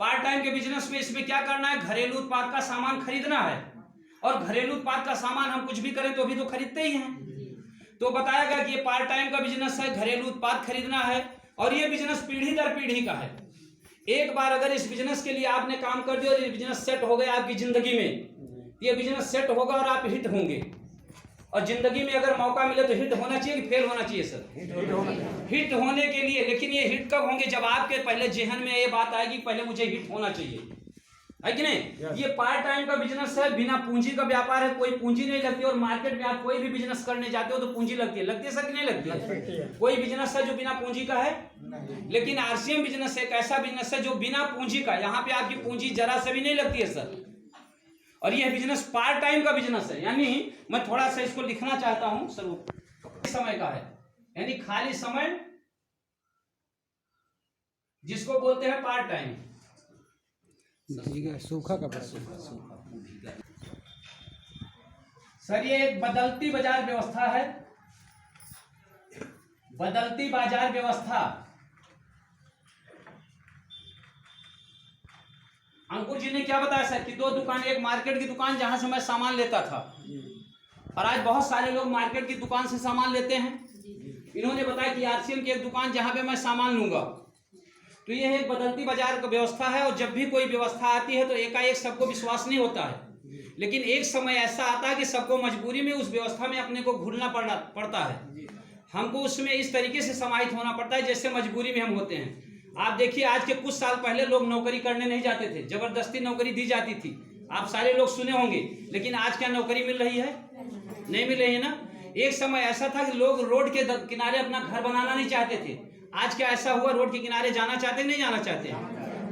Part time के business में इसमें क्या करना है, घरेलू उत्पाद का सामान खरीदना है, और घरेलू उत्पाद का सामान हम कुछ भी करें तो अभी तो खरीदते ही हैं। तो बताया गया कि ये पार्ट टाइम का बिजनेस है, घरेलू उत्पाद खरीदना है, और ये बिजनेस पीढ़ी दर पीढ़ी का है। एक बार अगर इस बिजनेस के लिए आपने काम कर दिया और ये बिजनेस सेट हो गया आपकी जिंदगी में, ये बिजनेस सेट होगा और आप हिट होंगे। और जिंदगी में अगर मौका मिले तो हिट होना चाहिए कि फेल होना चाहिए सर? हिट होने के लिए। लेकिन ये हिट कब होंगे, जब आपके पहले जेहन में ये बात आएगी पहले मुझे हिट होना चाहिए, है कि नहीं? ये पार्ट टाइम का बिजनेस है, बिना पूंजी का व्यापार है, कोई पूंजी नहीं लगती। और मार्केट में आप कोई भी बिजनेस करने जाते हो तो पूंजी लगती है सर कि नहीं लगती है? कोई बिजनेस है जो बिना पूंजी का है? लेकिन आरसीएम बिजनेस एक ऐसा बिजनेस है जो बिना पूंजी का, यहाँ पे आपकी पूंजी जरा से भी नहीं लगती है सर। और यह बिजनेस पार्ट टाइम का बिजनेस है, यानी मैं थोड़ा सा इसको लिखना चाहता हूं सर, समय का है, यानी खाली समय जिसको बोलते हैं पार्ट टाइम। सूखा कपड़ा सर ये एक बदलती बाजार व्यवस्था है, बदलती बाजार व्यवस्था। अंकुर जी ने क्या बताया सर कि दो दुकान, एक मार्केट की दुकान जहां से मैं सामान लेता था, और आज बहुत सारे लोग मार्केट की दुकान से सामान लेते हैं। इन्होंने बताया कि आरसीएम की एक दुकान जहां पे मैं सामान लूंगा। तो ये एक बदलती बाजार का व्यवस्था है, और जब भी कोई व्यवस्था आती है तो एकाएक सबको विश्वास नहीं होता है। लेकिन एक समय ऐसा आता है कि सबको मजबूरी में उस व्यवस्था में अपने को घुलना पड़ता है। हमको उसमें इस तरीके से समाहित होना पड़ता है जैसे मजबूरी में हम होते हैं। आप देखिए आज के कुछ साल पहले लोग नौकरी करने नहीं जाते थे, जबरदस्ती नौकरी दी जाती थी, आप सारे लोग सुने होंगे। लेकिन आज क्या नौकरी मिल रही है? नहीं मिल रही है ना। एक समय ऐसा था कि लोग रोड के किनारे अपना घर बनाना नहीं चाहते थे, आज क्या ऐसा हुआ रोड के किनारे जाना चाहते नहीं जाना चाहते?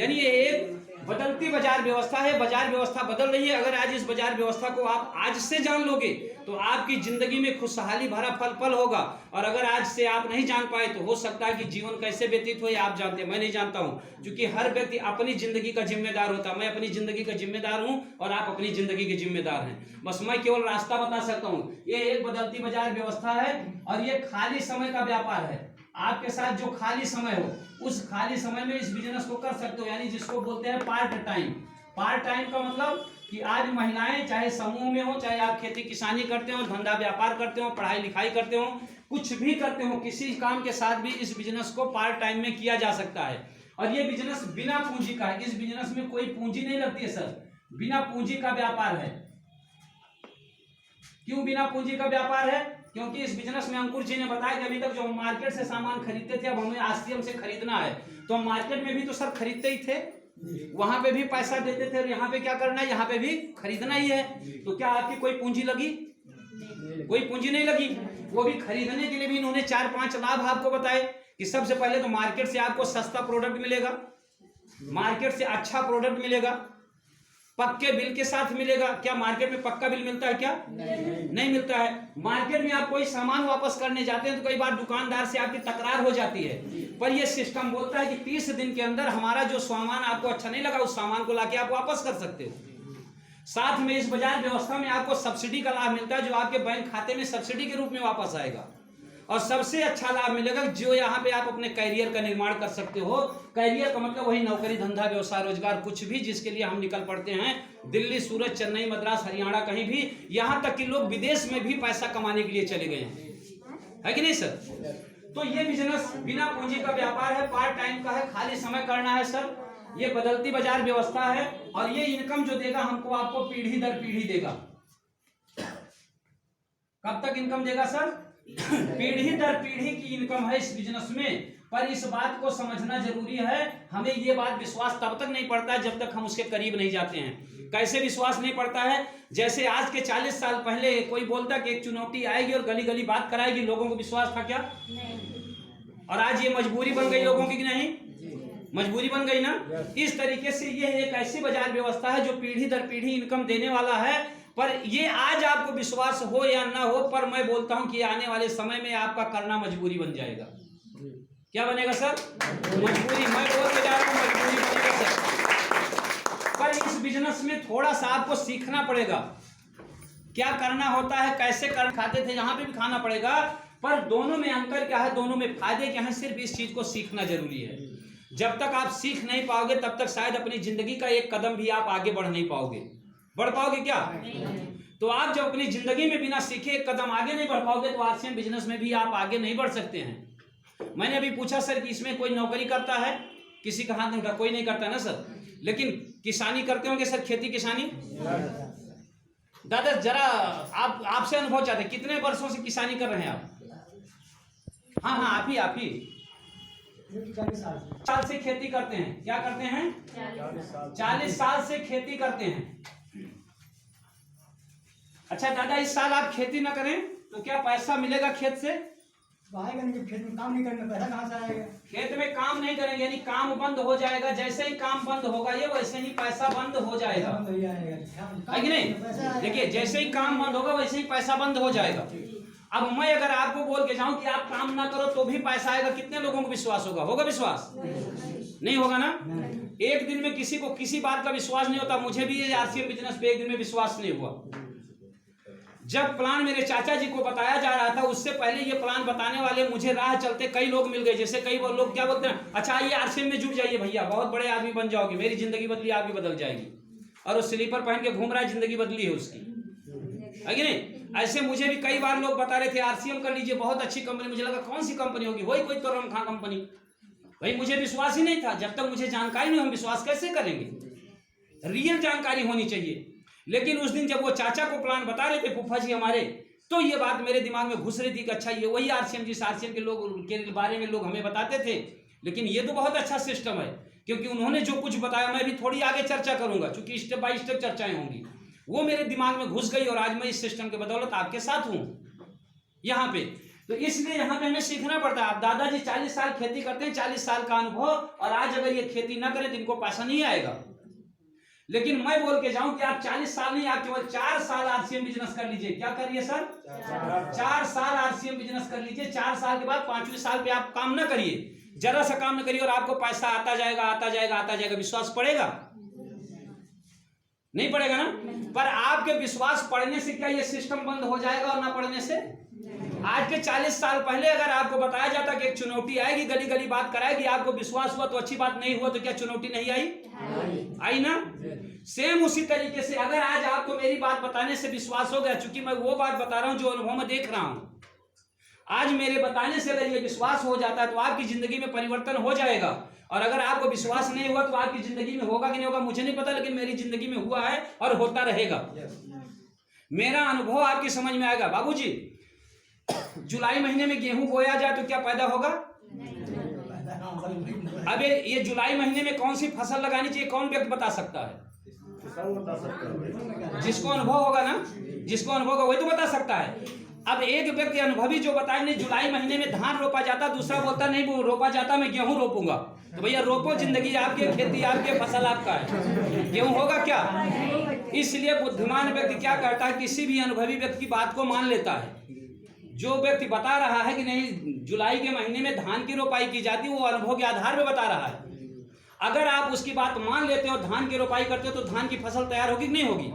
यानी ये एक बदलती बाजार व्यवस्था है, बाजार व्यवस्था बदल रही है। अगर आज इस बाजार व्यवस्था को आप आज से जान लोगे तो आपकी जिंदगी में खुशहाली भरा फल फल होगा। और अगर आज से आप नहीं जान पाए तो हो सकता है कि जीवन कैसे व्यतीत हो ये आप जानते हैं, मैं नहीं जानता हूं, क्योंकि हर व्यक्ति अपनी जिंदगी का जिम्मेदार होता है। मैं अपनी जिंदगी का जिम्मेदार हूं और आप अपनी जिंदगी के जिम्मेदार हैं। बस मैं केवल रास्ता बता सकता हूँ। ये एक बदलती बाजार व्यवस्था है और ये खाली समय का व्यापार है। आपके साथ जो खाली समय हो उस खाली समय में इस बिजनेस को कर सकते हो, यानी जिसको बोलते हैं पार्ट टाइम। पार्ट टाइम का मतलब कि आज महिलाएं चाहे समूह में हो, चाहे आप खेती किसानी करते हो, धंधा व्यापार करते हो, पढ़ाई लिखाई करते हो, कुछ भी करते हो, किसी काम के साथ भी इस बिजनेस को पार्ट टाइम में किया जा सकता है। और ये बिजनेस बिना पूंजी का है। इस बिजनेस में कोई पूंजी नहीं लगती है सर, बिना पूंजी का व्यापार है। क्यों बिना पूंजी का व्यापार है? क्योंकि इस बिजनेस में अंकुर जी ने बताया कि अभी तक जो हम मार्केट से सामान खरीदते थे अब हमें आरसीएम से खरीदना है। तो हम मार्केट में भी तो सर खरीदते ही थे, वहां पे भी पैसा देते थे, और यहाँ पे क्या करना है, यहाँ पे भी खरीदना ही है। तो क्या आपकी कोई पूंजी लगी? कोई पूंजी नहीं लगी। वो भी खरीदने के लिए भी इन्होंने 4-5 लाभ आपको बताए कि सबसे पहले तो मार्केट से आपको सस्ता प्रोडक्ट मिलेगा, मार्केट से अच्छा प्रोडक्ट मिलेगा, पक्के बिल के साथ मिलेगा। क्या मार्केट में पक्का बिल मिलता है क्या? नहीं मिलता है। मार्केट में आप कोई सामान वापस करने जाते हैं तो कई बार दुकानदार से आपकी तकरार हो जाती है, पर यह सिस्टम बोलता है कि 30 दिन के अंदर हमारा जो सामान आपको अच्छा नहीं लगा उस सामान को लाके आप वापस कर सकते हो। साथ में इस बाजार व्यवस्था में आपको सब्सिडी का लाभ मिलता है जो आपके बैंक खाते में सब्सिडी के रूप में वापस आएगा। और सबसे अच्छा लाभ मिलेगा जो यहाँ पे आप अपने कैरियर का निर्माण कर सकते हो। कैरियर का मतलब वही नौकरी धंधा व्यवसाय रोजगार कुछ भी जिसके लिए हम निकल पड़ते हैं, दिल्ली सूरत चेन्नई मद्रास हरियाणा कहीं भी, यहाँ तक कि लोग विदेश में भी पैसा कमाने के लिए चले गए हैं, है कि नहीं सर? तो ये बिजनेस बिना पूंजी का व्यापार है, पार्ट टाइम का है, खाली समय करना है सर। ये बदलती बाजार व्यवस्था है और ये इनकम जो देगा हमको आपको पीढ़ी दर पीढ़ी देगा। कब तक इनकम देगा सर? पीढ़ी दर पीढ़ी की इनकम है इस बिजनेस में। पर इस बात को समझना जरूरी है, हमें ये बात विश्वास तब तक नहीं पड़ता है जब तक हम उसके करीब नहीं जाते हैं। कैसे विश्वास नहीं पड़ता है? जैसे आज के 40 साल पहले कोई बोलता कि एक चुनौती आएगी और गली गली बात कराएगी, लोगों को विश्वास था क्या? नहीं। और आज ये मजबूरी बन गई लोगों की कि नहीं? मजबूरी बन गई ना। इस तरीके से ये एक ऐसी बाजार व्यवस्था है जो पीढ़ी दर पीढ़ी इनकम देने वाला है। पर ये आज आपको विश्वास हो या ना हो, पर मैं बोलता हूं कि आने वाले समय में आपका करना मजबूरी बन जाएगा। क्या बनेगा सर? मजबूरी। मैं बोल के जा रहा हूं मजबूरी बनेगा सर। पर इस बिजनेस में थोड़ा सा आपको सीखना पड़ेगा, क्या करना होता है, कैसे कर खाते थे यहाँ पे भी खाना पड़ेगा। पर दोनों में अंतर क्या है, दोनों में फायदे क्या है, सिर्फ इस चीज को सीखना जरूरी है। जब तक आप सीख नहीं पाओगे तब तक शायद अपनी जिंदगी का एक कदम भी आप आगे बढ़ नहीं पाओगे। बढ़ पाओगे क्या? तो आप जब अपनी जिंदगी में बिना सीखे एक कदम आगे नहीं बढ़ पाओगे तो आरसीएम बिजनेस में भी आप आगे नहीं बढ़ सकते हैं। मैंने अभी पूछा सर कि इसमें कोई नौकरी करता है? किसी का हाथ नहीं उठा, कोई नहीं करता ना सर। लेकिन किसानी करते होंगे सर, खेती किसानी? दादा जरा आप आपसे अनुभव चाहते, कितने वर्षों से किसानी कर रहे हैं आप? हाँ हाँ आप ही 40 साल से खेती करते हैं। क्या करते हैं? 40 साल से खेती करते हैं। अच्छा दादा, इस साल आप खेती ना करें तो क्या पैसा मिलेगा खेत से? आएगा नहीं, खेत में काम नहीं करने पैसा कहाँ से आएगा? खेत में काम नहीं करेंगे यानी काम बंद हो जाएगा। जैसे ही काम बंद होगा ये वैसे ही पैसा बंद हो जाएगा, है कि नहीं? देखिए जैसे ही काम बंद होगा वैसे ही पैसा बंद हो जाएगा। अब मैं अगर आपको बोल के जाऊं कि आप काम ना करो तो भी पैसा आएगा, कितने लोगों को विश्वास होगा? होगा विश्वास? नहीं होगा ना। एक दिन में किसी को किसी बात का विश्वास नहीं होता। मुझे भी ये आरसीएम बिजनेस पे एक दिन में विश्वास नहीं हुआ। जब प्लान मेरे चाचा जी को बताया जा रहा था उससे पहले ये प्लान बताने वाले मुझे राह चलते कई लोग मिल गए। जैसे कई लोग क्या बोलते हैं, अच्छा ये आरसीएम में जुड़ जाइए भैया, बहुत बड़े आदमी बन जाओगे, मेरी जिंदगी बदली आपकी बदल जाएगी। और वो स्लीपर पहन के घूम रहा है, जिंदगी बदली है उसकी, है कि नहीं? ऐसे मुझे भी कई बार लोग बता रहे थे आरसीएम कर लीजिए, बहुत अच्छी कंपनी। मुझे लगा कौन सी कंपनी होगी, वही कोई तो रमखा कंपनी। भाई मुझे विश्वास ही नहीं था। जब तक मुझे जानकारी नहीं, हम विश्वास कैसे करेंगे? रियल जानकारी होनी चाहिए। लेकिन उस दिन जब वो चाचा को प्लान बता रहे थे फूफा जी हमारे, तो ये बात मेरे दिमाग में घुस रही थी कि अच्छा ये वही आरसीएम, जिस आरसीएम के लोग के बारे में लोग हमें बताते थे। लेकिन ये तो बहुत अच्छा सिस्टम है, क्योंकि उन्होंने जो कुछ बताया मैं भी थोड़ी आगे चर्चा करूंगा, क्योंकि स्टेप बाय स्टेप चर्चाएं होंगी। वो मेरे दिमाग में घुस गई और आज मैं इस सिस्टम के बदौलत आपके साथ हूँ यहाँ पे। तो इसलिए यहाँ पे हमें सीखना पड़ता है। आप दादाजी 40 साल खेती करते हैं, 40 साल का अनुभव, और आज अगर ये खेती ना करें तो इनको पैसा नहीं आएगा। लेकिन मैं बोल के जाऊं कि आप 40 साल नहीं, आप केवल 4 साल आरसीएम बिजनेस कर लीजिए। क्या करिए सर? 4 साल आरसीएम बिजनेस कर लीजिए। 4 साल के बाद 5वें साल पे आप काम ना करिए, जरा सा काम ना करिए, और आपको पैसा आता जाएगा आता जाएगा आता जाएगा। विश्वास पड़ेगा? नहीं पड़ेगा ना। पर आपके विश्वास पड़ने से क्या ये सिस्टम बंद हो जाएगा और ना पड़ने से? आज के 40 साल पहले अगर आपको बताया जाता कि एक चुनौती आएगी, गली गली बात कराएगी, आपको विश्वास हुआ तो अच्छी बात, नहीं हुआ तो क्या चुनौती नहीं आई? आई ना। सेम उसी तरीके से अगर आज आपको मेरी बात बताने से विश्वास हो गया, चूंकि मैं वो बात बता रहा हूं जो अनुभव में देख रहा हूं, आज मेरे बताने से अगर ये विश्वास हो जाता है तो आपकी जिंदगी में परिवर्तन हो जाएगा। और अगर आपको विश्वास नहीं हुआ तो आपकी जिंदगी में होगा कि नहीं होगा मुझे नहीं पता, लेकिन मेरी जिंदगी में हुआ है और होता रहेगा। मेरा अनुभव आपकी समझ में आएगा। बाबूजी, जुलाई महीने में गेहूं बोया जाए तो क्या पैदा होगा? अबे ये जुलाई महीने में कौन सी फसल लगानी चाहिए, कौन व्यक्ति बता सकता है? जिसको अनुभव होगा ना, जिसको अनुभव होगा वही तो बता सकता है। अब एक व्यक्ति अनुभवी जो बताए नहीं जुलाई महीने में धान रोपा जाता, दूसरा बोलता नहीं रोपा जाता, मैं गेहूं रोपूंगा। तो भैया रोपो, जिंदगी आपकी, खेती आपकी, फसल आपका है, गेहूं होगा क्या? इसलिए बुद्धिमान व्यक्ति क्या करता है, किसी भी अनुभवी व्यक्ति की बात को मान लेता है। जो व्यक्ति बता रहा है कि नहीं जुलाई के महीने में धान की रोपाई की जाती है, वो अनुभव के आधार पर बता रहा है। अगर आप उसकी बात मान लेते हो, धान की रोपाई करते हो, तो धान की फसल तैयार होगी कि नहीं होगी?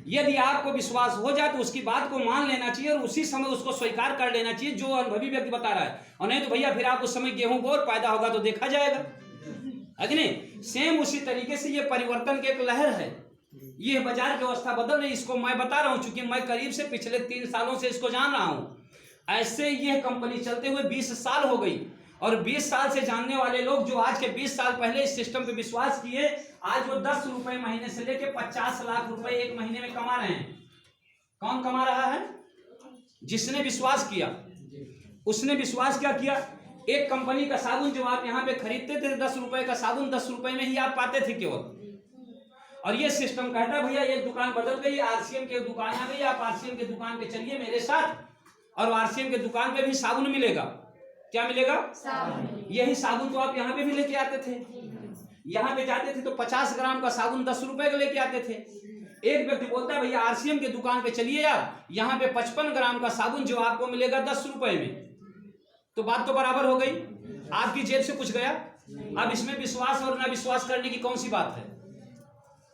यदि आपको विश्वास हो जाए तो उसकी बात को मान लेना चाहिए और उसी समय उसको स्वीकार कर लेना चाहिए जो अनुभवी व्यक्ति बता रहा है। और नहीं तो भैया फिर आप उस समय गेहूं बोर पैदा होगा तो देखा जाएगा, है कि नहीं? सेम उसी तरीके से ये परिवर्तन की एक लहर है। ये बाजार की व्यवस्था बदल रही, इसको मैं बता रहा हूं क्योंकि मैं करीब से पिछले 3 सालों से इसको जान रहा हूं। ऐसे ये कंपनी चलते हुए 20 साल हो गई, और 20 साल से जानने वाले लोग जो आज के 20 साल पहले इस सिस्टम पे विश्वास किए, आज वो 10 रुपए महीने से लेके 50 लाख रुपए एक महीने में कमा रहे हैं। कौन कमा रहा है? जिसने विश्वास किया। उसने विश्वास क्या किया? एक कंपनी का साबुन जो आप यहाँ पे खरीदते थे 10 रुपए का साबुन 10 रुपए में ही आप पाते थे केवल। और ये सिस्टम कहता है भैया एक दुकान बदल गई, आरसीएम की दुकान आ गई, आप आरसीएम की दुकान पे चलिए मेरे साथ, और आरसीएम की दुकान पे भी साबुन मिलेगा। क्या मिलेगा? साबुन। यही साबुन तो आप यहाँ पे भी लेके आते थे। यहाँ पे जाते थे तो 50 ग्राम का साबुन 10 रुपए का लेके आते थे। एक व्यक्ति बोलता है भैया आरसीएम की दुकान पे चलिए आप, यहाँ पे 55 ग्राम का साबुन जो आपको मिलेगा 10 रुपए में। तो बात तो बराबर हो गई, आपकी जेब से कुछ गया। अब इसमें विश्वास और ना विश्वास करने की कौन सी बात है?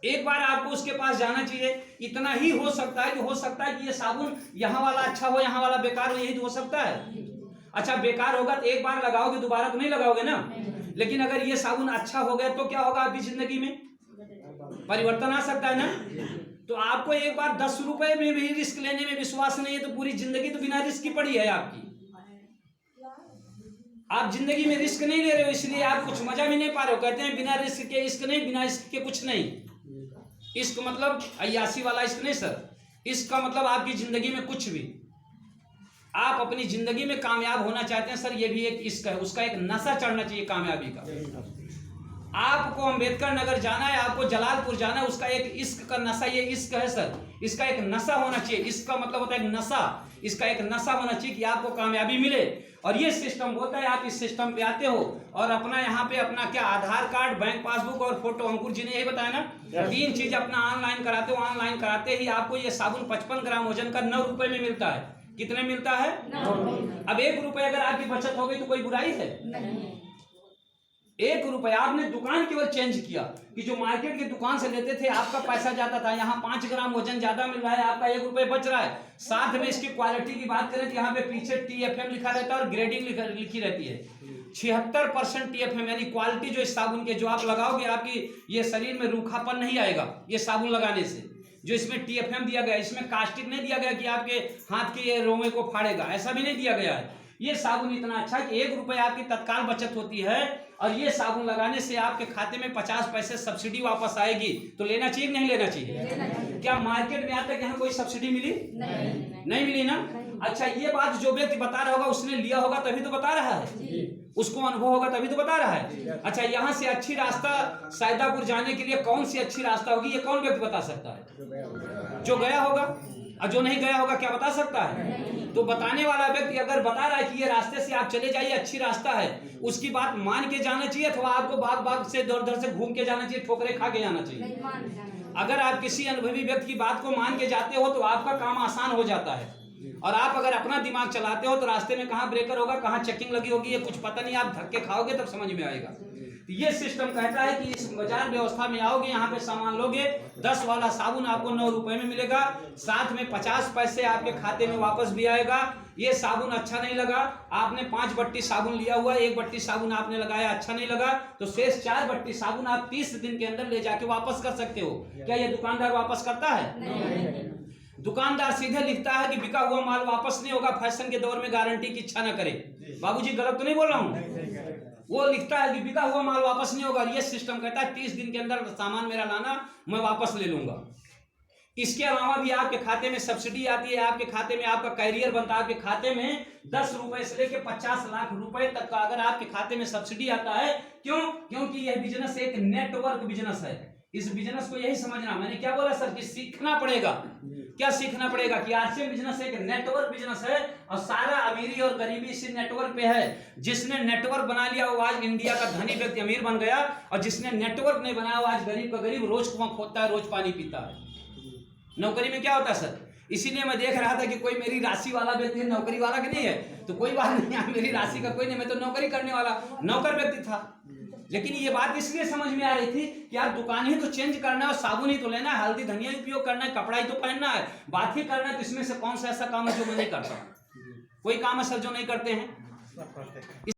एक बार आपको उसके पास जाना चाहिए। इतना ही हो सकता है कि हो सकता है कि ये साबुन यहाँ वाला अच्छा हो, यहाँ वाला बेकार हो, यही तो हो सकता है। अच्छा बेकार होगा तो एक बार लगाओगे दोबारा तो नहीं लगाओगे ना। लेकिन अगर ये साबुन अच्छा हो गया तो क्या होगा आपकी जिंदगी में? परिवर्तन आ सकता है ना। तो आपको एक बार 10 रुपए में भी रिस्क लेने में विश्वास नहीं है तो पूरी जिंदगी तो बिना रिस्क की पड़ी है आपकी। आप जिंदगी में रिस्क नहीं ले रहे हो, इसलिए आप कुछ मजा भी नहीं पा रहे हो। कहते हैं बिना रिस्क के इश्क नहीं, बिना इश्क के कुछ नहीं। इश्क मतलब अय्यासी वाला इश्क नहीं सर, इश्क का मतलब आपकी जिंदगी में कुछ भी। आप अपनी जिंदगी में कामयाब होना चाहते हैं सर, ये भी एक इश्क है, उसका एक नशा चढ़ना चाहिए कामयाबी का। आपको अंबेडकर नगर जाना है, आपको जलालपुर जाना है, उसका एक इश्क का नशा, ये इश्क है सर, इसका एक नशा होना चाहिए। इश्क का मतलब होता है एक नशा, इसका एक नशा होना चाहिए कि आपको कामयाबी मिले। और ये सिस्टम होता है, आप इस सिस्टम पे आते हो और अपना यहाँ पे अपना क्या आधार कार्ड, बैंक पासबुक और फोटो, अंकुर जी ने यही बताया ना, 3 चीज अपना ऑनलाइन कराते हो। ऑनलाइन कराते ही आपको ये साबुन 55 ग्राम वजन का 9 रुपए में मिलता है। कितने मिलता है? 9। अब 1 रुपए अगर आपकी बचत हो गई तो कोई बुराई है? नहीं। 1 रुपया आपने दुकान केवल चेंज किया कि जो मार्केट की दुकान से लेते थे आपका पैसा जाता था, यहाँ 5 ग्राम वजन ज्यादा मिल रहा है, आपका 1 रुपये बच रहा है। साथ में इसकी क्वालिटी की बात करें तो यहाँ पे पीछे TFM लिखा रहता है और ग्रेडिंग लिखी रहती है। 76% TFM यानी क्वालिटी जो इस साबुन के जो आप लगाओगे आपकी ये शरीर में रूखापन नहीं आएगा ये साबुन लगाने से। जो इसमें TFM दिया गया, इसमें कास्टिक नहीं दिया गया कि आपके हाथ के ये रोमे को फाड़ेगा, ऐसा भी नहीं दिया गया है। ये साबुन इतना अच्छा है कि 1 रुपये आपकी तत्काल बचत होती है और ये साबुन लगाने से आपके खाते में 50 पैसे सब्सिडी वापस आएगी। तो लेना चाहिए कि नहीं लेना चाहिए? क्या मार्केट में आज तक यहाँ कोई सब्सिडी मिली? नहीं मिली ना। अच्छा, ये बात जो व्यक्ति बता रहा होगा उसने लिया होगा तभी तो बता रहा है, उसको अनुभव होगा तभी तो बता रहा है। अच्छा, यहाँ से अच्छी रास्ता सैदापुर जाने के लिए कौन सी अच्छी रास्ता होगी, ये कौन व्यक्ति बता सकता है? जो गया होगा। और जो नहीं गया होगा क्या बता सकता है? तो बताने वाला व्यक्ति अगर बता रहा है कि ये रास्ते से आप चले जाइए, अच्छी रास्ता है, उसकी बात मान के जाना चाहिए अथवा आपको बाग से दर से घूम के जाना चाहिए, ठोकरे खा के जाना चाहिए? अगर आप किसी अनुभवी व्यक्ति की बात को मान के जाते हो तो आपका काम आसान हो जाता है। और आप अगर अपना दिमाग चलाते हो तो रास्ते में कहाँ ब्रेकर होगा, कहाँ चेकिंग लगी होगी, ये कुछ पता नहीं, आप धक्के खाओगे तब समझ में आएगा। ये सिस्टम कहता है कि इस बाजार व्यवस्था में आओगे, यहाँ पे सामान लोगे, 10 वाला साबुन आपको 9 रुपए में मिलेगा, साथ में 50 पैसे आपके खाते में वापस भी आएगा। ये साबुन अच्छा नहीं लगा, आपने 5 बट्टी साबुन लिया हुआ, 1 बट्टी साबुन आपने लगाया, अच्छा नहीं लगा, तो शेष 4 बट्टी साबुन आप 30 दिन के अंदर ले जाके वापस कर सकते हो। क्या ये दुकानदार वापस करता है? नहीं। दुकानदार सीधे लिखता है कि बिका हुआ माल वापस नहीं होगा, फैशन के दौर में गारंटी की इच्छा न करे। बाबूजी गलत तो नहीं बोल रहा हूँ? वो लिखता है कि बिका हुआ माल वापस नहीं होगा। ये सिस्टम कहता है 30 दिन के अंदर सामान मेरा लाना, मैं वापस ले लूंगा। इसके अलावा भी आपके खाते में सब्सिडी आती है, आपके खाते में आपका कैरियर बनता है, आपके खाते में 10 रुपए से लेकर 50 लाख रुपए तक का अगर आपके खाते में सब्सिडी आता है। क्यों? क्योंकि यह बिजनेस एक नेटवर्क बिजनेस है। इस बिजनेस को यही समझना, मैंने क्या बोला सर कि सीखना पड़ेगा। क्या सीखना पड़ेगा? कि आरसीएम बिजनेस एक नेटवर्क बिजनेस है और सारा अमीरी और गरीबी इसी नेटवर्क पे है। जिसने नेटवर्क बना लिया वो आज इंडिया का धनी व्यक्ति अमीर बन गया, और जिसने नेटवर्क नहीं बनाया वो आज गरीब का गरीब रोज कुआं खोदता है, रोज पानी पीता है। नौकरी में क्या होता है सर? इसीलिए मैं देख रहा था कि कोई मेरी राशि वाला व्यक्ति है, नौकरी वाला की नहीं है, तो कोई बात नहीं, मेरी राशि का कोई नहीं, मैं तो नौकरी करने वाला नौकर व्यक्ति था। लेकिन ये बात इसलिए समझ में आ रही थी कि यार दुकान ही तो चेंज करना है और साबुन ही तो लेना है, हल्दी धनिया ही उपयोग करना है, कपड़ा ही तो पहनना है, बात ही करना है, तो इसमें से कौन सा ऐसा काम है जो मैं नहीं करता? कोई काम है सर जो नहीं करते हैं?